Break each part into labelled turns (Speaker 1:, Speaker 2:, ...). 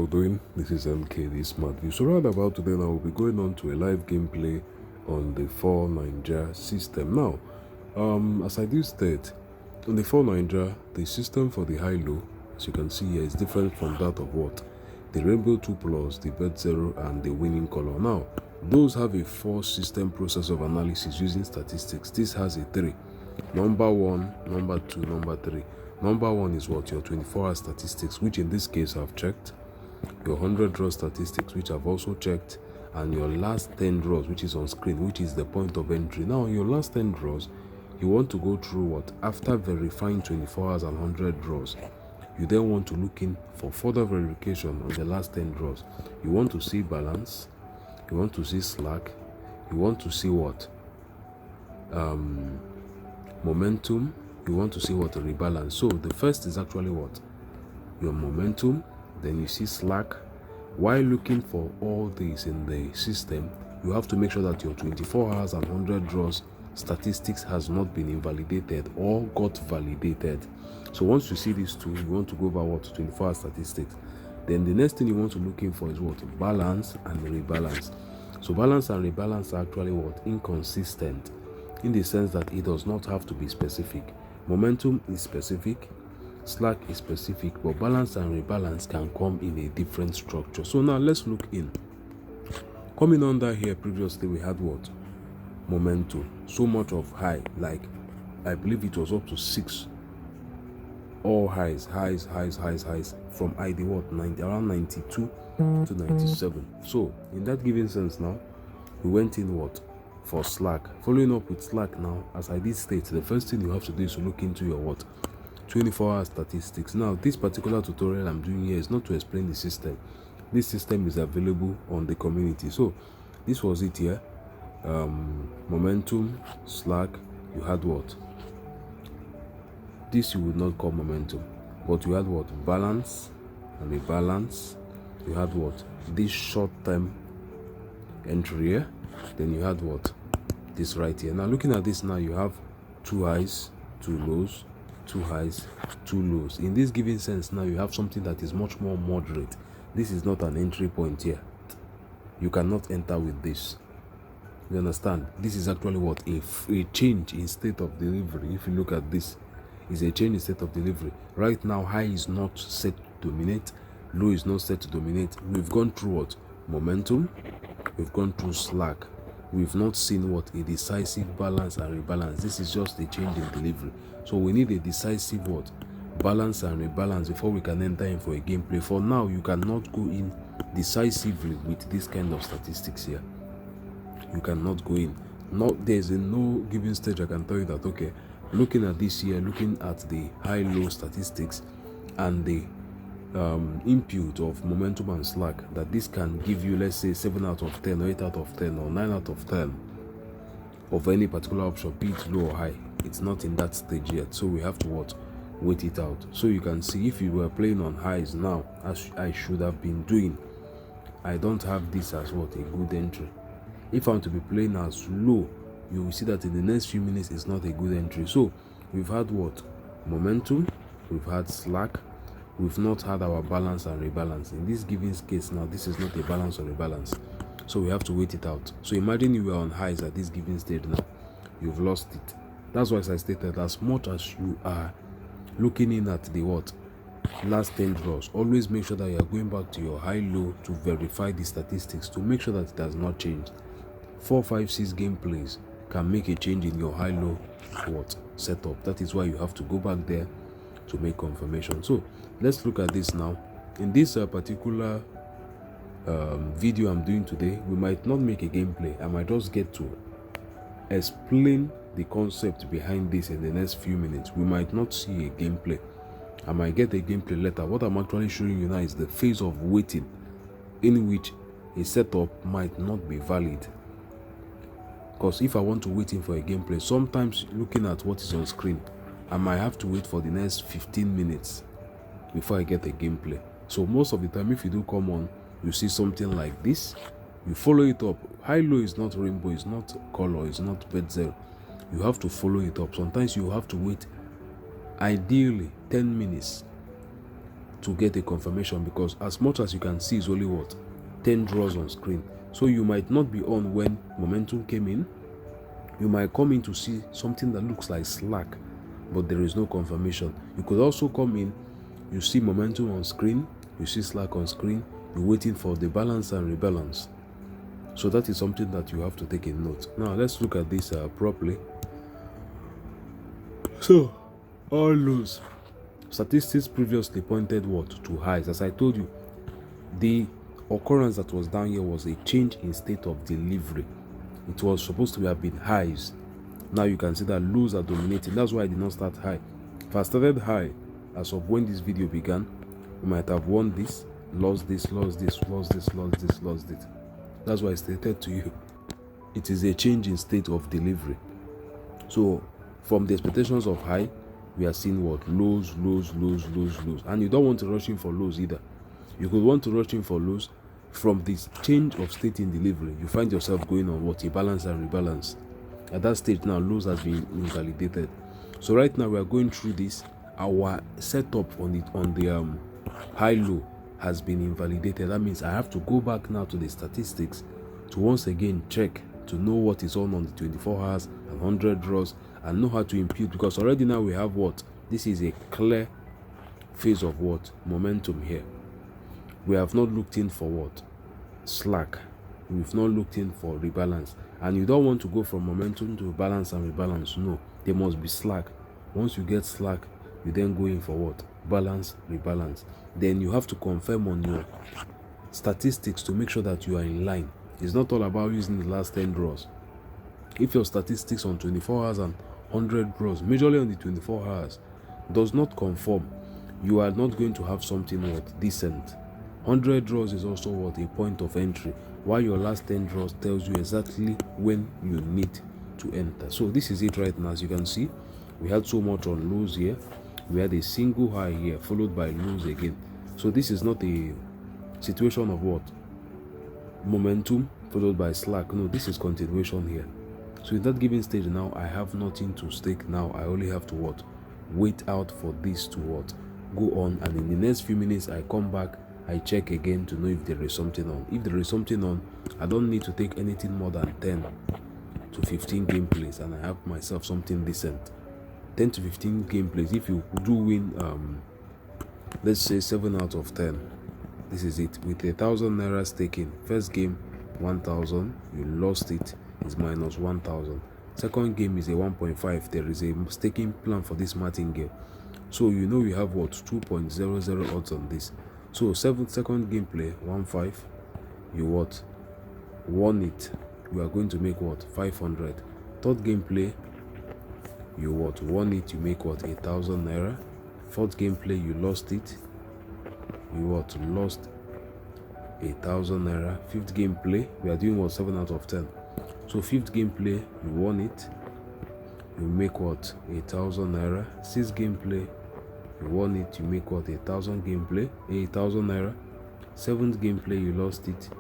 Speaker 1: y'all doing? This is MK, the SMARTVIEW. So right about today now, we'll be going on to a live gameplay on the Bet9ja system. Now, as I do state, on the Bet9ja, the system for the high-low, as you can see here, is different from that of what? The Rainbow 2 Plus, the Bet0, and the winning color. Now, those have a 4-system process of analysis using statistics. This has a 3. Number 1, number 2, number 3. Number 1 is what? Your 24-hour statistics, which in this case I've checked. Your 100 draw statistics, which I've also checked. And your last 10 draws, which is on screen, which is the point of entry. Now, your last 10 draws, you want to go through what? After verifying 24 hours and 100 draws, you then want to look in for further verification on the last 10 draws. You want to see balance. You want to see slack. You want to see what? Momentum. You want to see what? Rebalance. So the first is actually what? Your momentum. Then you see slack. While looking for all these in the system, you have to make sure that your 24 hours and 100 draws statistics has not been invalidated or got validated. So once you see these two, you want to go over what? 24 hour statistics. Then the next thing you want to look in for is what? Balance and rebalance. So balance and rebalance are actually what? Inconsistent, in the sense that it does not have to be specific. Momentum is specific, slack is specific, but balance and rebalance can come in a different structure. So now let's look in. Coming under here previously, we had what? Momentum. So much of high, like I believe it was up to 6. All highs from ID what? Around 92 to 97. So in that given sense now, we went in what? For slack. Following up with slack now, as I did state, the first thing you have to do is to look into your what? 24-hour statistics. Now, this particular tutorial I'm doing here is not to explain the system. This system is available on the community. So this was it here. Momentum, slack. You had what? This you would not call momentum, but you had what? Balance and rebalance. You had what? This short-term entry here. Then you had what? This right here. Now looking at this now, you have 2 highs, 2 lows, 2 highs, 2 lows. In this given sense now, you have something that is much more moderate. This is not an entry point here. You cannot enter with this. You understand? This is actually what? A change in state of delivery. If you look at this, is a change in state of delivery. Right now, high is not set to dominate, low is not set to dominate. We've gone through what? Momentum. We've gone through slack. We've not seen what? A decisive balance and rebalance. This is just a change in delivery. So we need a decisive what? Balance and rebalance before we can enter in for a gameplay. For now, you cannot go in decisively with this kind of statistics here. You cannot go in. There's no given stage I can tell you that, okay, looking at this here, looking at the high-low statistics and the input of momentum and slack, that this can give you, let's say, 7 out of 10 or 8 out of 10 or 9 out of 10 of any particular option, be it low or high. It's not in that stage yet, so we have to what? Wait it out. So you can see, if you were playing on highs now, as I should have been doing, I don't have this as what? A good entry. If I'm to be playing as low, you will see that in the next few minutes it's not a good entry. So we've had what? Momentum, we've had slack, we've not had our balance and rebalance. In this given case now, this is not a balance or rebalance, so we have to wait it out. So imagine you were on highs at this given stage now, you've lost it. That's why, as I stated, as much as you are looking in at the what? Last 10 draws, always make sure that you are going back to your high-low to verify the statistics, to make sure that it has not changed. 4, 5, 6 gameplays can make a change in your high-low what? Setup. That is why you have to go back there to make confirmation. So let's look at this now. In this particular video I'm doing today, we might not make a gameplay. I might just get to explain the concept behind this in the next few minutes. We might not see a gameplay. I might get a gameplay later. What I'm actually showing you now is the phase of waiting, in which a setup might not be valid. Because if I want to wait in for a gameplay, sometimes looking at what is on screen, I might have to wait for the next 15 minutes before I get a gameplay. So most of the time, if you do come on, you see something like this, you follow it up. High-low is not rainbow, it's not color, it's not Bet0. You have to follow it up. Sometimes you have to wait, ideally 10 minutes to get a confirmation, because as much as you can see is only what 10 draws on screen. So you might not be on when momentum came in. You might come in to see something that looks like slack, but there is no confirmation. You could also come in, you see momentum on screen, you see slack on screen, you're waiting for the balance and rebalance. So that is something that you have to take in note. Now let's look at this properly. So all lows, statistics previously pointed what to highs. As I told you, the occurrence that was down here was a change in state of delivery. It was supposed to have been highs. Now you can see that lows are dominating. That's why I did not start high. If I started high as of when this video began, we might have won this, lost this, lost this, lost this, lost this, lost it. That's why I stated to you, it is a change in state of delivery. So from the expectations of high, we are seeing what? Lows, lows, lows, lows, lows. And you don't want to rush in for lows either. You could want to rush in for lows. From this change of state in delivery, you find yourself going on what? A balance and rebalance. At that stage now, lows has been invalidated. So right now we are going through this. Our setup on the high-low has been invalidated. That means I have to go back now to the statistics to once again check to know what is on the 24 hours and 100 draws, and know how to impute, because already now we have what? This is a clear phase of what? Momentum here. We have not looked in for what? Slack. We've not looked in for rebalance. And you don't want to go from momentum to balance and rebalance. No, there must be slack. Once you get slack, you then go in for what? Balance, rebalance. Then you have to confirm on your statistics to make sure that you are in line. It's not all about using the last 10 draws. If your statistics on 24 hours and 100 draws, majorly on the 24 hours, does not conform, you are not going to have something what? Decent. 100 draws is also what? A point of entry, while your last 10 draws tells you exactly when you need to enter. So this is it right now. As you can see, we had so much on lows here. We had a single high here followed by lows again. So this is not a situation of what? Momentum followed by slack. No, this is continuation here. So in that given stage now, I have nothing to stake. Now I only have to what? Wait out for this to what? Go on, and in the next few minutes I come back, I check again to know if there is something on. If there is something on, I don't need to take anything more than 10 to 15 gameplays, and I have myself something decent. 10 to 15 gameplays. If you do win, let's say 7 out of 10, this is it. With 1,000 naira staking, first game 1,000, you lost it, is minus 1,000. Second game is a 1.5. There is a staking plan for this martingale. So you know you have what? 2.00 odds on this. So second gameplay 1.5, you what? Won it. You are going to make what? 500. Third gameplay, you what? Won it. You make what? 1,000 naira. Fourth gameplay, you lost it. You what? Lost 1,000 naira. Fifth gameplay, we are doing what? 7 out of 10. So fifth gameplay, you won it. You make what? 1,000 naira. Sixth gameplay, you won it. You make what? 1,000 gameplay, 1,000 naira. Seventh gameplay, you lost it.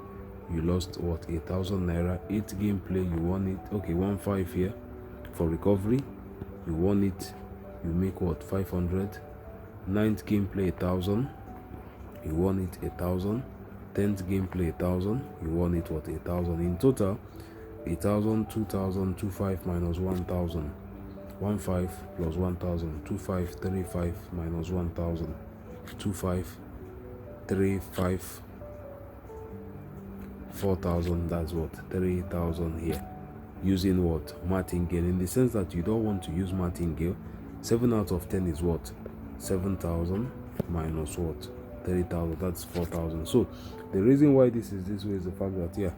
Speaker 1: You lost what? 1,000 naira. Eighth gameplay, you won it. Okay, 1.5 here for recovery. You won it. You make what? 500. Ninth gameplay, 1,000. You won it. 1,000. 10th gameplay, 1,000. You won it. What? 1,000. In total, 1,000, 2,000, 2.5 minus 1,000. 1.5 plus 1,000. 2.5, 3.5 minus 1,000. 2.5, 3.5, 4,000. That's what? 3,000 here. Using what? Martingale. In the sense that you don't want to use martingale. 7 out of 10 is what? 7,000 minus what? 3,000. That's 4,000. So the reason why this is this way is the fact that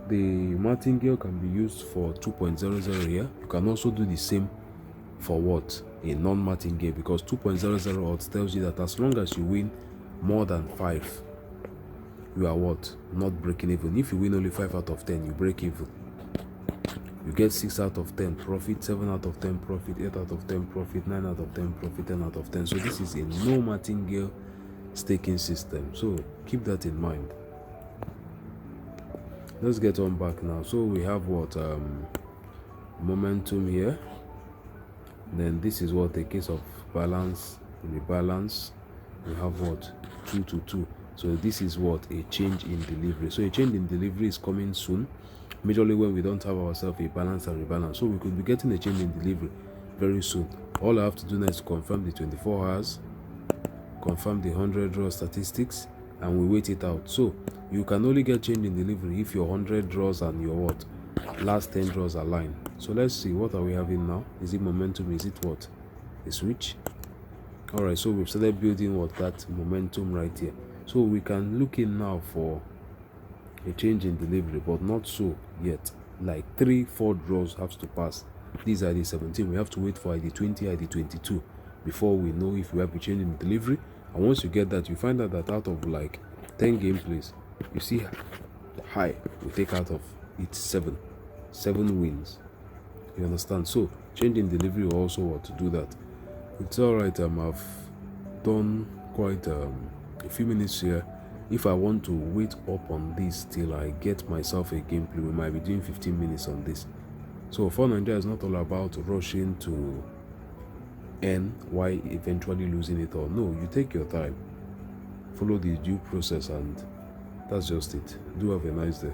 Speaker 1: the martingale can be used for 2.00 here. You can also do the same for what? A non-martingale, because 2.00 odds tells you that as long as you win more than 5, you are what? Not breaking even. If you win only 5 out of 10, you break even. You get 6 out of 10 profit, 7 out of 10 profit, 8 out of 10 profit, 9 out of 10 profit, 10 out of 10. So this is a no martingale staking system. So keep that in mind. Let's get on back now. So we have what? Momentum here. Then this is what? A case of balance, rebalance. we have what, 2-2. So this is what, a change in delivery. So a change in delivery is coming soon, majorly when we don't have ourselves a balance and rebalance. So we could be getting a change in delivery very soon. All I have to do now is to confirm the 24 hours, confirm the 100 draw statistics, and we wait it out. So you can only get change in delivery if your 100 draws and your what, last 10 draws align. So let's see, what are we having now? Is it momentum? Is it what, a switch? All right, so we've started building what, that momentum right here. So we can look in now for a change in delivery, but not so yet. Like 3-4 draws have to pass. These are the 17. We have to wait for ID 20, ID 22 before we know if we have a change in delivery. And once you get that, you find out that out of like 10 gameplays, you see the high we take out of it 7 wins. You understand? So change in delivery will also want to do that. It's all right. I've done quite a few minutes here. If I want to wait up on this till I get myself a gameplay, we might be doing 15 minutes on this. So Bet9ja is not all about rushing to earn while eventually losing it all. No, you take your time, follow the due process, and that's just it. Do have a nice day.